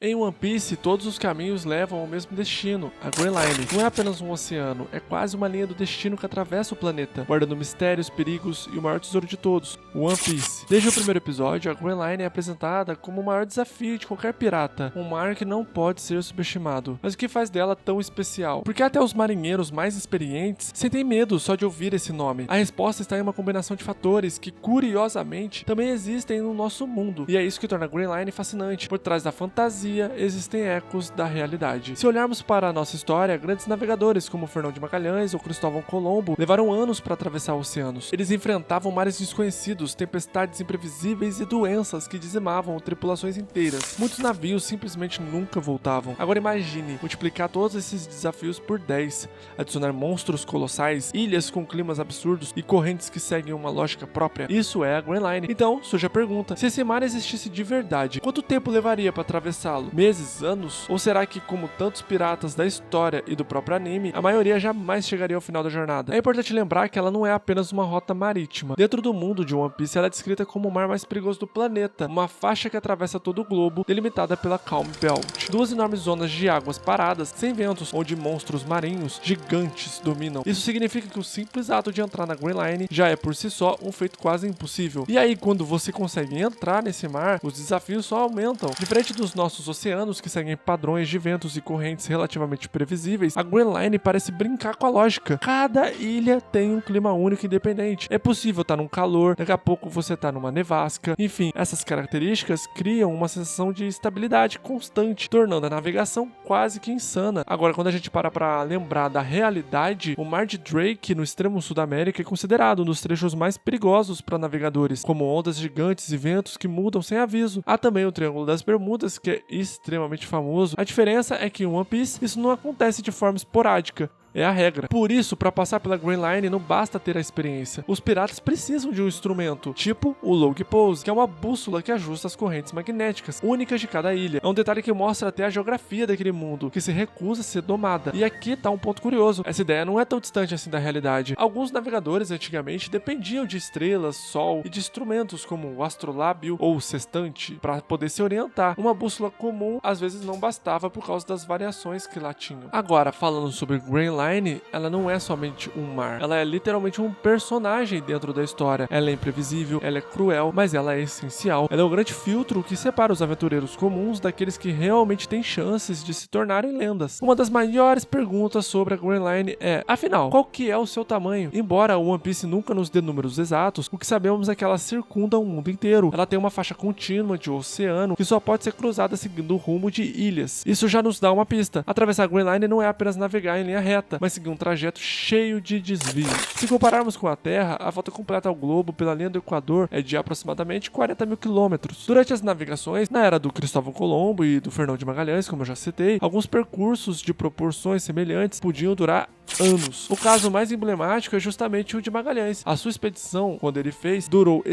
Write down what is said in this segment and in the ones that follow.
Em One Piece, todos os caminhos levam ao mesmo destino, a Grand Line. Não é apenas um oceano, é quase uma linha do destino que atravessa o planeta, guardando mistérios, perigos e o maior tesouro de todos, o One Piece. Desde o primeiro episódio, a Grand Line é apresentada como o maior desafio de qualquer pirata, um mar que não pode ser subestimado. Mas o que faz dela tão especial? Porque até os marinheiros mais experientes sentem medo só de ouvir esse nome. A resposta está em uma combinação de fatores que, curiosamente, também existem no nosso mundo. E é isso que torna a Grand Line fascinante. Por trás da fantasia, existem ecos da realidade. Se olharmos para a nossa história, grandes navegadores como Fernão de Magalhães ou Cristóvão Colombo levaram anos para atravessar oceanos. Eles enfrentavam mares desconhecidos, tempestades imprevisíveis e doenças que dizimavam tripulações inteiras. Muitos navios simplesmente nunca voltavam. Agora imagine multiplicar todos esses desafios por 10, adicionar monstros colossais, ilhas com climas absurdos e correntes que seguem uma lógica própria. Isso é a Grand Line. Então, surge a pergunta: se esse mar existisse de verdade, quanto tempo levaria para atravessá-lo? Meses? Anos? Ou será que, como tantos piratas da história e do próprio anime, a maioria jamais chegaria ao final da jornada? É importante lembrar que ela não é apenas uma rota marítima. Dentro do mundo de One Piece, ela é descrita como o mar mais perigoso do planeta, uma faixa que atravessa todo o globo, delimitada pela Calm Belt. Duas enormes zonas de águas paradas, sem ventos, onde monstros marinhos gigantes dominam. Isso significa que o simples ato de entrar na Grand Line já é por si só um feito quase impossível. E aí, quando você consegue entrar nesse mar, os desafios só aumentam. Diferente dos nossos oceanos que seguem padrões de ventos e correntes relativamente previsíveis, a Grand Line parece brincar com a lógica. Cada ilha tem um clima único e independente. É possível estar num calor, daqui a pouco você está numa nevasca. Enfim, essas características criam uma sensação de estabilidade constante, tornando a navegação quase que insana. Agora, quando a gente para lembrar da realidade, o Mar de Drake, no extremo sul da América, é considerado um dos trechos mais perigosos para navegadores, como ondas gigantes e ventos que mudam sem aviso. Há também o Triângulo das Bermudas, que é extremamente famoso. A diferença é que em One Piece isso não acontece de forma esporádica. É a regra. Por isso, para passar pela Grand Line não basta ter a experiência. Os piratas precisam de um instrumento, tipo o Log Pose, que é uma bússola que ajusta as correntes magnéticas, únicas de cada ilha. É um detalhe que mostra até a geografia daquele mundo, que se recusa a ser domada. E aqui tá um ponto curioso. Essa ideia não é tão distante assim da realidade. Alguns navegadores antigamente dependiam de estrelas, sol e de instrumentos como o astrolábio ou o sextante para poder se orientar. Uma bússola comum às vezes não bastava por causa das variações que lá tinham. Agora, falando sobre Grand Line, ela não é somente um mar, ela é literalmente um personagem dentro da história. Ela é imprevisível, ela é cruel, mas ela é essencial. Ela é o grande filtro que separa os aventureiros comuns daqueles que realmente têm chances de se tornarem lendas. Uma das maiores perguntas sobre a Grand Line é, afinal, qual que é o seu tamanho? Embora o One Piece nunca nos dê números exatos, o que sabemos é que ela circunda o mundo inteiro. Ela tem uma faixa contínua de oceano que só pode ser cruzada seguindo o rumo de ilhas. Isso já nos dá uma pista. Atravessar a Grand Line não é apenas navegar em linha reta, mas seguir um trajeto cheio de desvios. Se compararmos com a Terra, a volta completa ao globo pela linha do Equador é de aproximadamente 40 mil quilômetros. Durante as navegações, na era do Cristóvão Colombo e do Fernão de Magalhães, como eu já citei, alguns percursos de proporções semelhantes podiam durar anos. O caso mais emblemático é justamente o de Magalhães. A sua expedição, quando ele fez, durou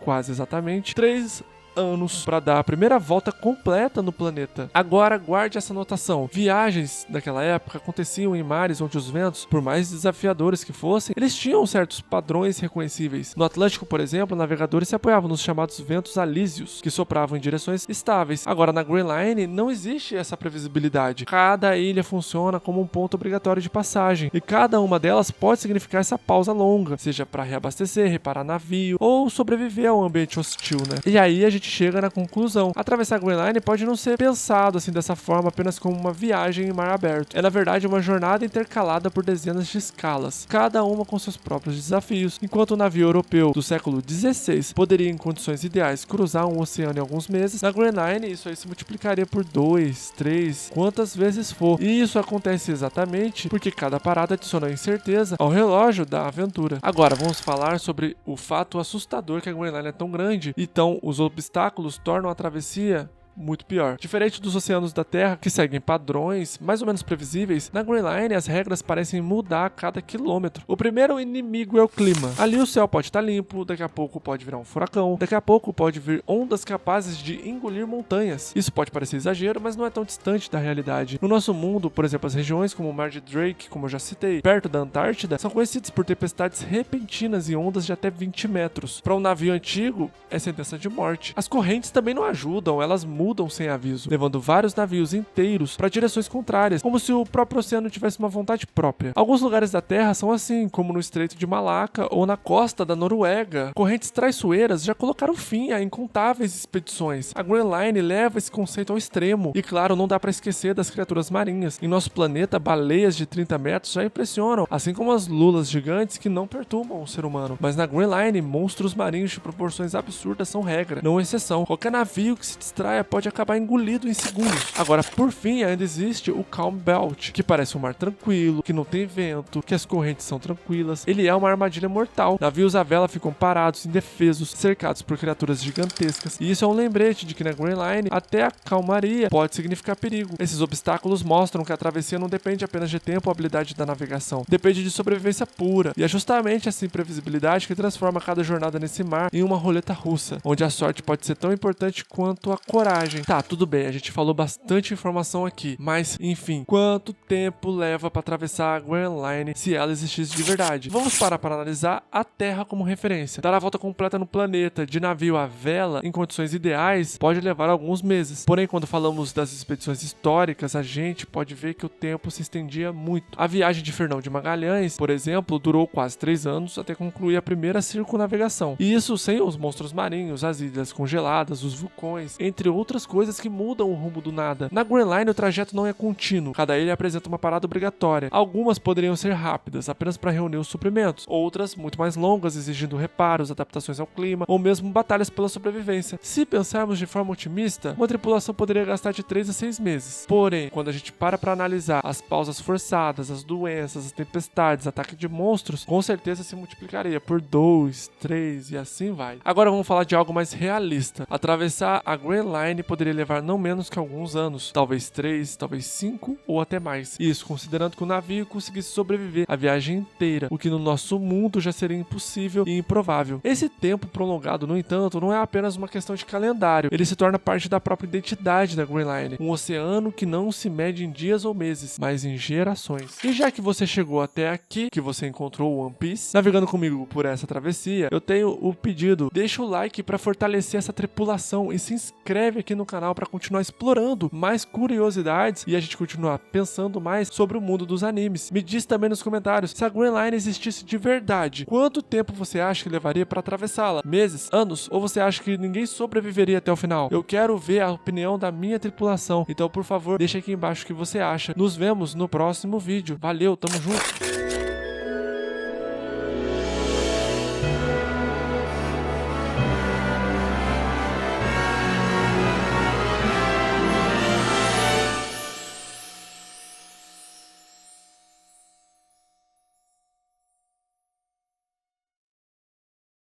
quase exatamente, 3 anos para dar a primeira volta completa no planeta. Agora guarde essa anotação. Viagens daquela época aconteciam em mares onde os ventos, por mais desafiadores que fossem, eles tinham certos padrões reconhecíveis. No Atlântico, por exemplo, navegadores se apoiavam nos chamados ventos alísios, que sopravam em direções estáveis. Agora, na Grand Line não existe essa previsibilidade. Cada ilha funciona como um ponto obrigatório de passagem, e cada uma delas pode significar essa pausa longa, seja para reabastecer, reparar navio, ou sobreviver a um ambiente hostil, né? E aí a gente chega na conclusão. Atravessar a Grand Line pode não ser pensado assim dessa forma apenas como uma viagem em mar aberto. É na verdade uma jornada intercalada por dezenas de escalas, cada uma com seus próprios desafios. Enquanto o navio europeu do século XVI poderia em condições ideais cruzar um oceano em alguns meses, na Grand Line isso aí se multiplicaria por 2, 3, quantas vezes for. E isso acontece exatamente porque cada parada adiciona incerteza ao relógio da aventura. Agora vamos falar sobre o fato assustador que a Grand Line é tão grande, então os obstáculos tornam a travessia muito pior. Diferente dos oceanos da Terra, que seguem padrões mais ou menos previsíveis, na Grand Line as regras parecem mudar a cada quilômetro. O primeiro inimigo é o clima. Ali o céu pode estar limpo, daqui a pouco pode virar um furacão, daqui a pouco pode vir ondas capazes de engolir montanhas. Isso pode parecer exagero, mas não é tão distante da realidade. No nosso mundo, por exemplo, as regiões como o Mar de Drake, como eu já citei, perto da Antártida, são conhecidas por tempestades repentinas e ondas de até 20 metros. Para um navio antigo, é sentença de morte. As correntes também não ajudam, elas mudam mudam sem aviso, levando vários navios inteiros para direções contrárias, como se o próprio oceano tivesse uma vontade própria. Alguns lugares da Terra são assim, como no Estreito de Malaca ou na costa da Noruega. Correntes traiçoeiras já colocaram fim a incontáveis expedições. A Grand Line leva esse conceito ao extremo. E claro, não dá para esquecer das criaturas marinhas. Em nosso planeta, baleias de 30 metros já impressionam, assim como as lulas gigantes que não perturbam o ser humano. Mas na Grand Line, monstros marinhos de proporções absurdas são regra, não exceção. Qualquer navio que se distraia pode acabar engolido em segundos. Agora, por fim, ainda existe o Calm Belt, que parece um mar tranquilo, que não tem vento, que as correntes são tranquilas. Ele é uma armadilha mortal. Navios à vela ficam parados, indefesos, cercados por criaturas gigantescas. E isso é um lembrete de que na Grand Line, até a calmaria pode significar perigo. Esses obstáculos mostram que a travessia não depende apenas de tempo ou habilidade da navegação. Depende de sobrevivência pura. E é justamente essa imprevisibilidade que transforma cada jornada nesse mar em uma roleta russa, onde a sorte pode ser tão importante quanto a coragem. Tá, tudo bem, a gente falou bastante informação aqui, mas, enfim, quanto tempo leva para atravessar a Grand Line se ela existisse de verdade? Vamos parar para analisar a Terra como referência. Dar a volta completa no planeta de navio à vela em condições ideais pode levar alguns meses. Porém, quando falamos das expedições históricas, a gente pode ver que o tempo se estendia muito. A viagem de Fernão de Magalhães, por exemplo, durou quase 3 anos até concluir a primeira circunnavegação. E isso sem os monstros marinhos, as ilhas congeladas, os vulcões, entre outras coisas que mudam o rumo do nada. Na Grand Line, o trajeto não é contínuo. Cada ilha apresenta uma parada obrigatória. Algumas poderiam ser rápidas, apenas para reunir os suprimentos. Outras, muito mais longas, exigindo reparos, adaptações ao clima, ou mesmo batalhas pela sobrevivência. Se pensarmos de forma otimista, uma tripulação poderia gastar de 3 a 6 meses. Porém, quando a gente para analisar as pausas forçadas, as doenças, as tempestades, ataque de monstros, com certeza se multiplicaria por 2, 3 e assim vai. Agora vamos falar de algo mais realista. Atravessar a Grand Line poderia levar não menos que alguns anos, talvez 3, talvez 5 ou até mais. Isso considerando que o navio conseguisse sobreviver a viagem inteira, o que no nosso mundo já seria impossível e improvável. Esse tempo prolongado, no entanto, não é apenas uma questão de calendário, ele se torna parte da própria identidade da Grand Line, um oceano que não se mede em dias ou meses, mas em gerações. E já que você chegou até aqui, que você encontrou o One Piece, navegando comigo por essa travessia, eu tenho o pedido, deixa o like para fortalecer essa tripulação e se inscreve aqui no canal para continuar explorando mais curiosidades e a gente continuar pensando mais sobre o mundo dos animes. Me diz também nos comentários, se a Grand Line existisse de verdade, quanto tempo você acha que levaria para atravessá-la? Meses? Anos? Ou você acha que ninguém sobreviveria até o final? Eu quero ver a opinião da minha tripulação, então por favor, deixa aqui embaixo o que você acha. Nos vemos no próximo vídeo. Valeu, tamo junto!